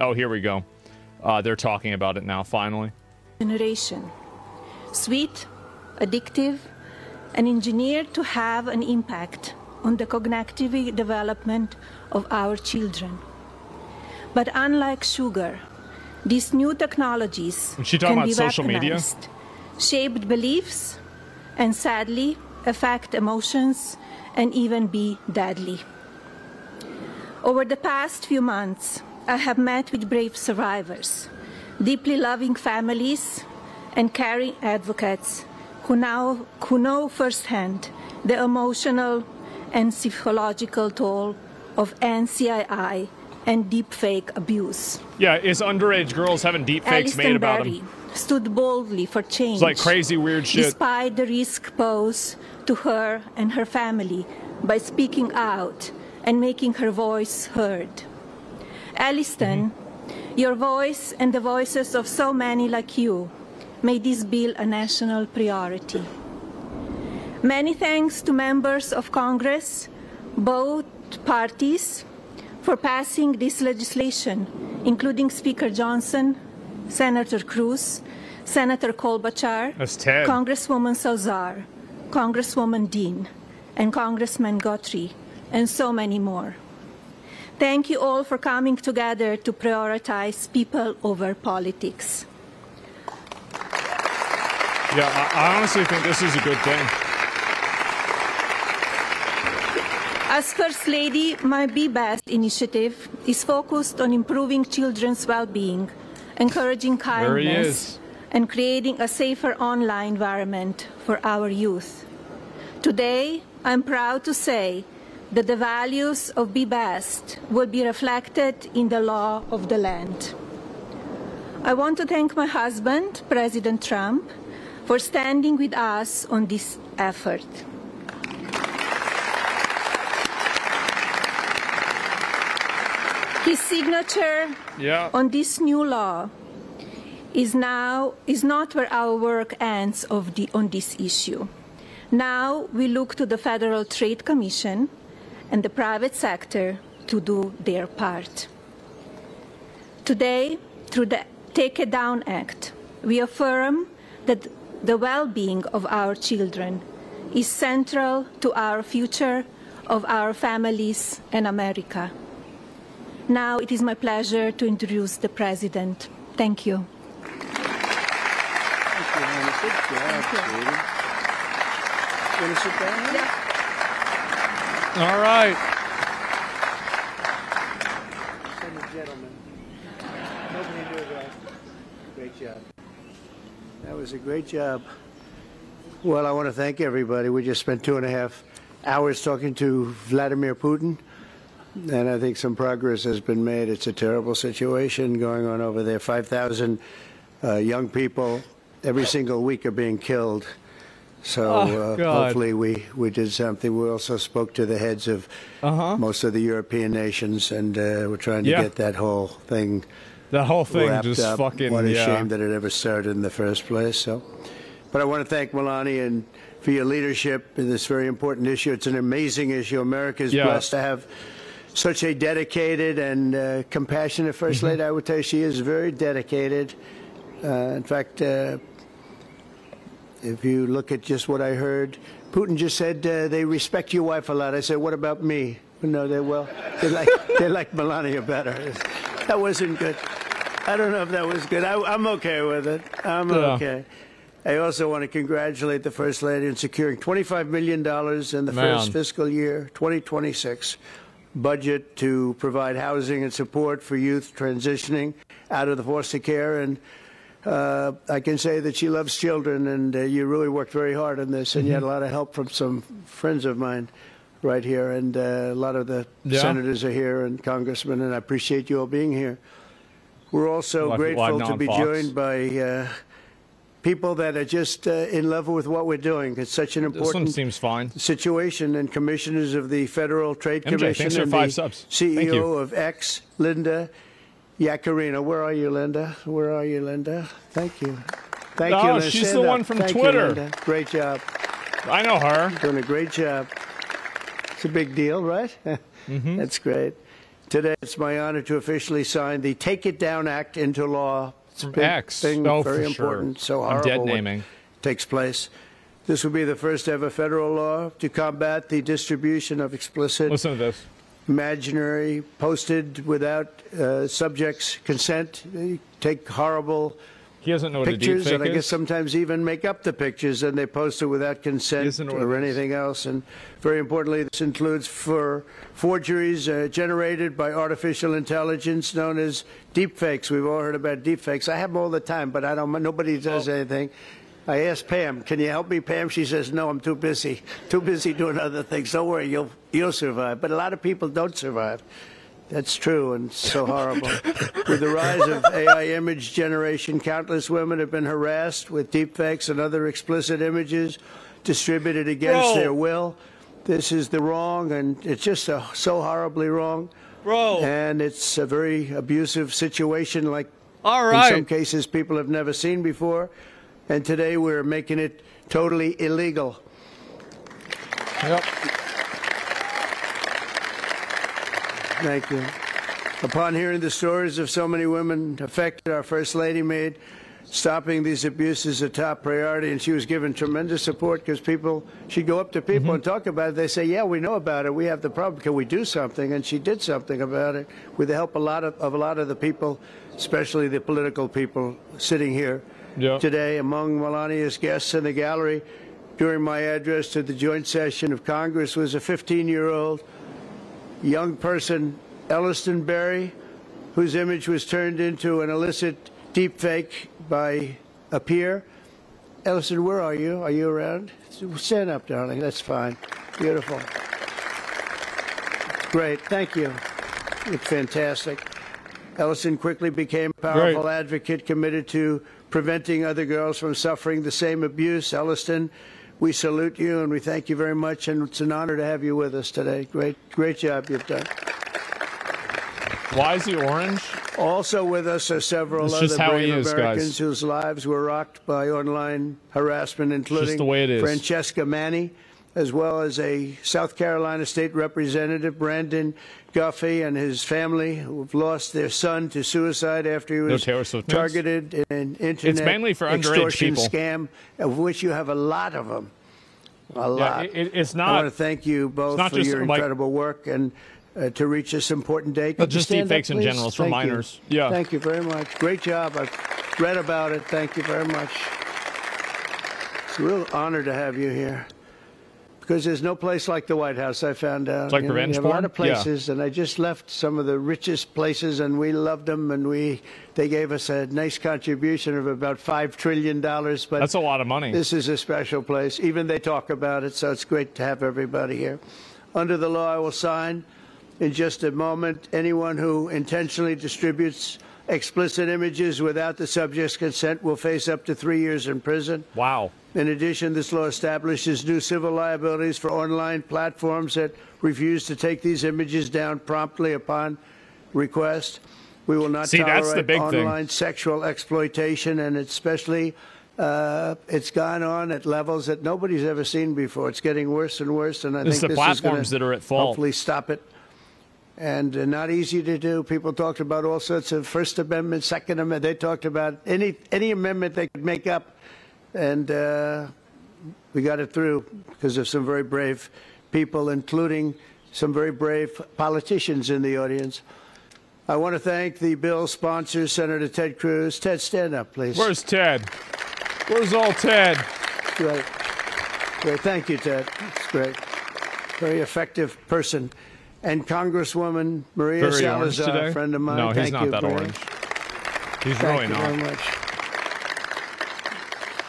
Oh, here we go. They're talking about it now, finally. Generation. Sweet, addictive, and engineered to have an impact on the cognitive development of our children. But unlike sugar, these new technologies can be social media? weaponized, shaped beliefs, and sadly affect emotions and even be deadly. Over the past few months, I have met with brave survivors, deeply loving families, and caring advocates who know firsthand the emotional and psychological toll of NCII and deepfake abuse. Yeah, is underage girls having deepfakes made about them? Stood boldly for change. It's like crazy weird shit. Despite the risk posed to her and her family by speaking out and making her voice heard. Alliston, your voice and the voices of so many like you made this bill a national priority. Many thanks to members of Congress, both parties, for passing this legislation, including Speaker Johnson, Senator Cruz, Senator Klobuchar, Congresswoman Salazar, Congresswoman Dean, and Congressman Guthrie, and so many more. Thank you all for coming together to prioritize people over politics. Yeah, I honestly think this is a good thing. As First Lady, my Be Best initiative is focused on improving children's well-being, encouraging kindness, and creating a safer online environment for our youth. Today, I'm proud to say that the values of Be Best will be reflected in the law of the land. I want to thank my husband, President Trump, for standing with us on this effort. His signature on this new law is not where our work ends on this issue. Now we look to the Federal Trade Commission and the private sector to do their part. Today, through the Take It Down Act, we affirm that the well-being of our children is central to our future, of our families, and America. Now it is my pleasure to introduce the President. Thank you. Thank you, Hannah. Good job, sweetie. You want to sit down? Yeah. All right. And the gentleman. Nobody knew that. Great job. That was a great job. Well, I want to thank everybody. We just spent 2.5 hours talking to Vladimir Putin. And I think some progress has been made. It's a terrible situation going on over there. 5,000 young people every single week are being killed. So hopefully we did something. We also spoke to the heads of most of the European nations, and we're trying to get that whole thing wrapped just up. fucking, What a shame that it ever started in the first place. So, but I want to thank Melania and for your leadership in this very important issue. It's an amazing issue. America is blessed to have such a dedicated and compassionate First Lady. I would tell you she is very dedicated. In fact, if you look at just what I heard, Putin just said they respect your wife a lot. I said, what about me? No, they like Melania better. That wasn't good. I don't know if that was good. I'm okay with it. I'm okay. I also want to congratulate the First Lady in securing $25 million in the first fiscal year, 2026. Budget to provide housing and support for youth transitioning out of the foster care. And I can say that she loves children, and you really worked very hard on this, and you had a lot of help from some friends of mine right here, and a lot of the senators are here and congressmen, and I appreciate you all being here. We're also grateful to be joined by people that are just in love with what we're doing. It's such an important situation, and commissioners of the Federal Trade Commission and the CEO of X, Linda Yaccarino. Where are you, Linda? Where are you, Linda? Thank you. Thank you, Linda. She's the one from Twitter. You, Linda. Great job. I know her. Doing a great job. It's a big deal, right? That's great. Today, it's my honor to officially sign the Take It Down Act into law. It's a big X. thing, Oh, very for important. sure. So I'm horrible dead what naming. takes place. This will be the first ever federal law to combat the distribution of explicit, Listen to this. imaginary, posted without subjects' consent. They take horrible He doesn't know what a pictures, deepfake and I guess is. sometimes even make up the pictures, and they post it without consent doesn't know what or it is. anything else. And very importantly, this includes for forgeries generated by artificial intelligence, known as deepfakes. We've all heard about deepfakes. I have them all the time, but I don't. Nobody does anything. I asked Pam, "Can you help me, Pam?" She says, "No, I'm too busy. Too busy doing other things. Don't worry, you'll survive." But a lot of people don't survive. That's true, and so horrible. With the rise of AI image generation, countless women have been harassed with deepfakes and other explicit images distributed against their will. This is the wrong, and it's just so horribly wrong. And it's a very abusive situation, like in some cases people have never seen before. And today we're making it totally illegal. Yep. Thank you. Upon hearing the stories of so many women affected, our First Lady made stopping these abuses a top priority, and she was given tremendous support because she'd go up to people and talk about it. They say, "Yeah, we know about it. We have the problem. Can we do something?" And she did something about it with the help of a lot of the people, especially the political people sitting here today. Among Melania's guests in the gallery during my address to the joint session of Congress was a 15-year-old young person, Elliston Berry, whose image was turned into an illicit deepfake by a peer. Elliston, where are you? Are you around? Stand up, darling. That's fine. Beautiful. Great. Thank you. It's fantastic. Elliston quickly became a powerful advocate committed to preventing other girls from suffering the same abuse. Elliston, we salute you and we thank you very much, and it's an honor to have you with us today. Great job you've done. Why is he orange? Also with us are several other brave Americans whose lives were rocked by online harassment, including Francesca Manny, as well as a South Carolina State Representative, Brandon Guffey, and his family, who have lost their son to suicide after he was targeted in an internet extortion scam, of which you have a lot of them. A lot. It's not. I want to thank you both for your incredible work and to reach this important day. But just deepfakes in general, it's for minors. Yeah. Thank you very much. Great job. I've read about it. Thank you very much. It's a real honor to have you here. Because there's no place like the White House, I found out. It's like revenge porn? A lot of places, and I just left some of the richest places, and we loved them, and they gave us a nice contribution of about $5 trillion. But that's a lot of money. This is a special place. Even they talk about it, so it's great to have everybody here. Under the law I will sign in just a moment, anyone who intentionally distributes explicit images without the subject's consent will face up to 3 years in prison. Wow. In addition, this law establishes new civil liabilities for online platforms that refuse to take these images down promptly upon request. We will not tolerate online sexual exploitation, and especially it's gone on at levels that nobody's ever seen before. It's getting worse and worse, and I think this is going to hopefully stop it. And not easy to do. People talked about all sorts of First Amendment, Second Amendment. They talked about any amendment they could make up. And we got it through because of some very brave people, including some very brave politicians in the audience. I want to thank the bill's sponsors, Senator Ted Cruz. Ted, stand up, please. Where's Ted? Where's old Ted? Great. Great. Thank you, Ted. It's great. Very effective person. And Congresswoman Maria Salazar, a friend of mine. No, he's not that orange. He's really not. Thank you very much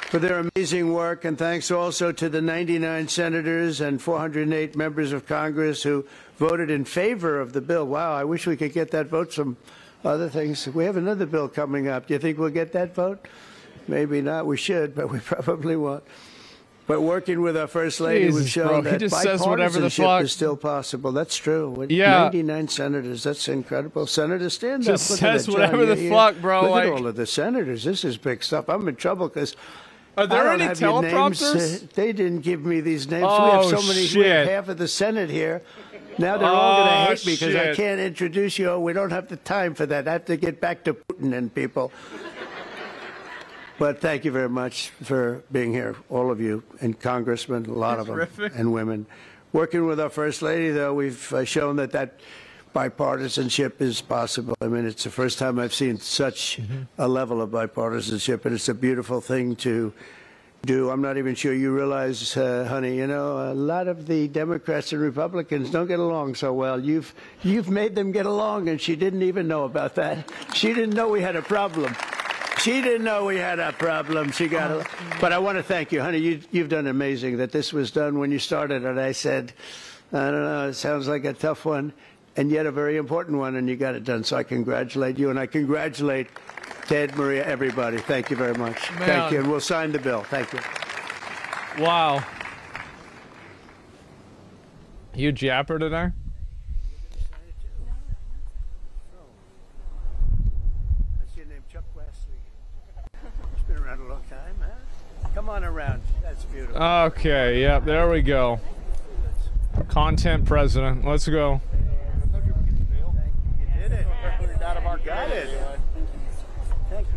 for their amazing work, and thanks also to the 99 senators and 408 members of Congress who voted in favor of the bill. Wow, I wish we could get that vote from other things. We have another bill coming up. Do you think we'll get that vote? Maybe not. We should, but we probably won't. But working with our First Lady, we've shown that bipartisanship is still possible. That's true. With 99 senators, that's incredible. Senators, stand up. Just says whatever the fuck, bro. Look at all of the senators. This is big stuff. I'm in trouble because are there any teleprompters? They didn't give me these names. We have so many. We have half of the Senate here. Now they're all going to Oh, hate me because I shit. can't introduce you. We don't have the time for that. I have to get back to Putin and people. But thank you very much for being here, all of you, and congressmen, a lot of them, and women. Working with our First Lady, though, we've shown that bipartisanship is possible. I mean, it's the first time I've seen such a level of bipartisanship, and it's a beautiful thing to do. I'm not even sure you realize, honey, you know, a lot of the Democrats and Republicans don't get along so well. You've made them get along, and she didn't even know about that. She didn't know we had a problem. She didn't know we had a problem. She got it. But I want to thank you, honey. You've done amazing that this was done when you started. And I said, I don't know, it sounds like a tough one, and yet a very important one, and you got it done. So I congratulate you, and I congratulate Ted, Maria, everybody. Thank you very much. Man. Thank you, and we'll sign the bill. Thank you. Wow. You japper today? That's your name, Chuck Wesley. It's been around a long time, huh? Come on around. That's beautiful. Okay, yep, there we go. Content president. Let's go. You did it. Got it. Thank you.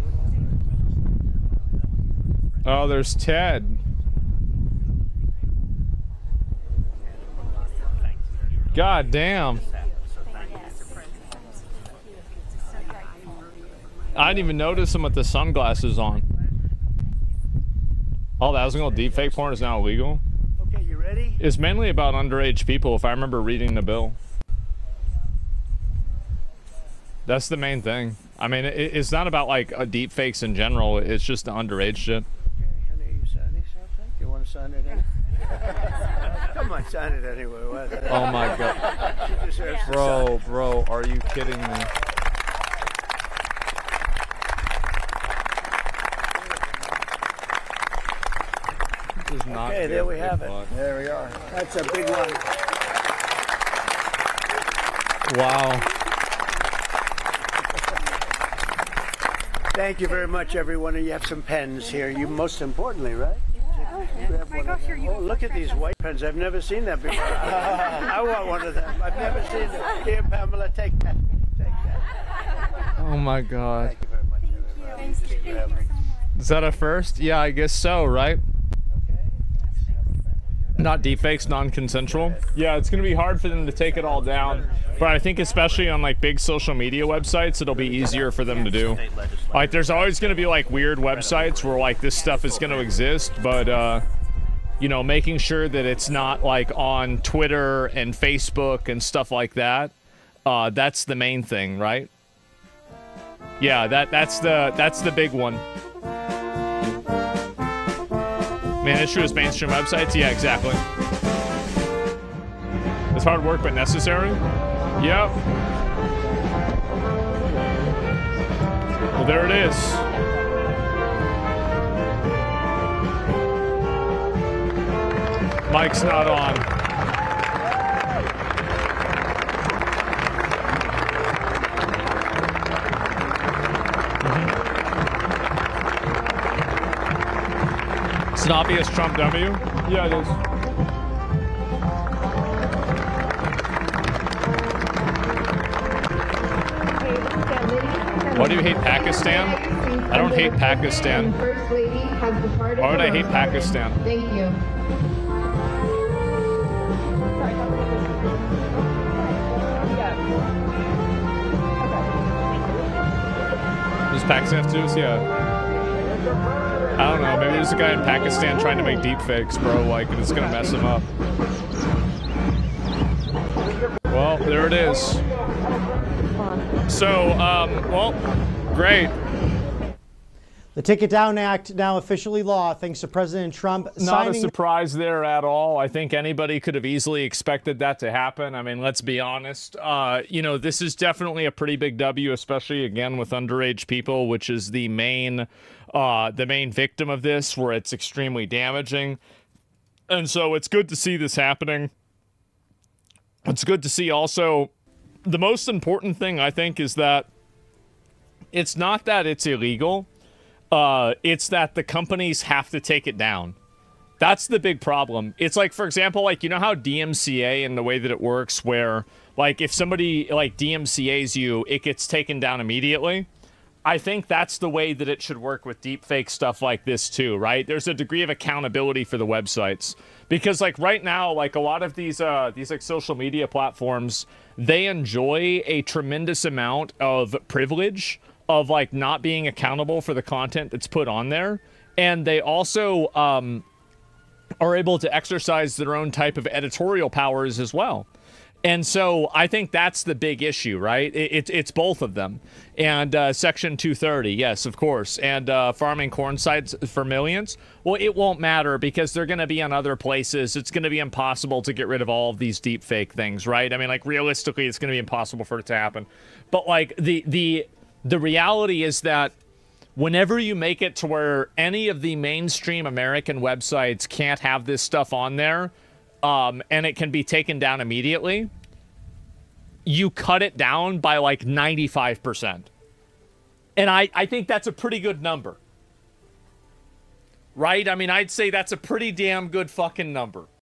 Oh, there's Ted. God damn. I didn't even notice him with the sunglasses on. Oh, that was going to deepfake porn is now illegal? Okay, you ready? It's mainly about underage people, if I remember reading the bill. That's the main thing. I mean, it's not about like deep fakes in general. It's just the underage shit. Okay, honey, you signing something? You want to sign it in? Come on, sign it anyway. What? Oh my god. She deserves to sign. Bro, are you kidding me? This is not Okay, good, there we big have it. butt. There we are. That's a big one. Wow. Thank you very much, everyone. And you have some pens here. You most importantly, right? Grab one of them. Oh, look at these white pens. I've never seen that before. I want one of them. I've never seen it. Here, Pamela, take that. Take that. Oh my god. Thank you very much, everybody. Just grab it. Is that a first? Yeah, I guess so, right? Not deepfakes, non-consensual. Yeah, it's gonna be hard for them to take it all down, but I think especially on like big social media websites, it'll be easier for them to do. Like, there's always gonna be like weird websites where like this stuff is gonna exist, but you know, making sure that it's not like on Twitter and Facebook and stuff like that. That's the main thing, right? Yeah, that's the big one. Main issue is mainstream websites? Yeah, exactly. It's hard work, but necessary? Yep. Well, there it is. Mic's not on. It's an obvious Trump W? Yeah, it is. Why do you hate Pakistan? I don't hate Pakistan. Why would I hate Pakistan? Thank you. Does Pakistan have to do this? Yeah. I don't know, maybe there's a guy in Pakistan trying to make deepfakes, bro, like, and it's gonna mess him up. Well, there it is. So, well, great. The Take It Down Act now officially law thanks to President Trump Not signing. a surprise there at all. I think anybody could have easily expected that to happen. I mean, let's be honest. You know, this is definitely a pretty big W, especially, again, with underage people, which is the main victim of this, where it's extremely damaging. And so it's good to see this happening. It's good to see also, the most important thing, I think, is that it's not that it's illegal. It's that the companies have to take it down. That's the big problem. It's like, for example, like, you know how DMCA and the way that it works where, like, if somebody, like, DMCAs you, it gets taken down immediately? I think that's the way that it should work with deepfake stuff like this, too, right? There's a degree of accountability for the websites. Because, like, right now, like, a lot of these like, social media platforms, they enjoy a tremendous amount of privilege of, like, not being accountable for the content that's put on there. And they also, are able to exercise their own type of editorial powers as well. And so I think that's the big issue, right? It's both of them. And Section 230, yes, of course. And farming corn sites for millions. Well, it won't matter because they're going to be on other places. It's going to be impossible to get rid of all of these deep fake things, right? I mean, like, realistically, it's going to be impossible for it to happen. But, like, the reality is that whenever you make it to where any of the mainstream American websites can't have this stuff on there, and it can be taken down immediately, you cut it down by like 95%. And I think that's a pretty good number. Right? I mean, I'd say that's a pretty damn good fucking number.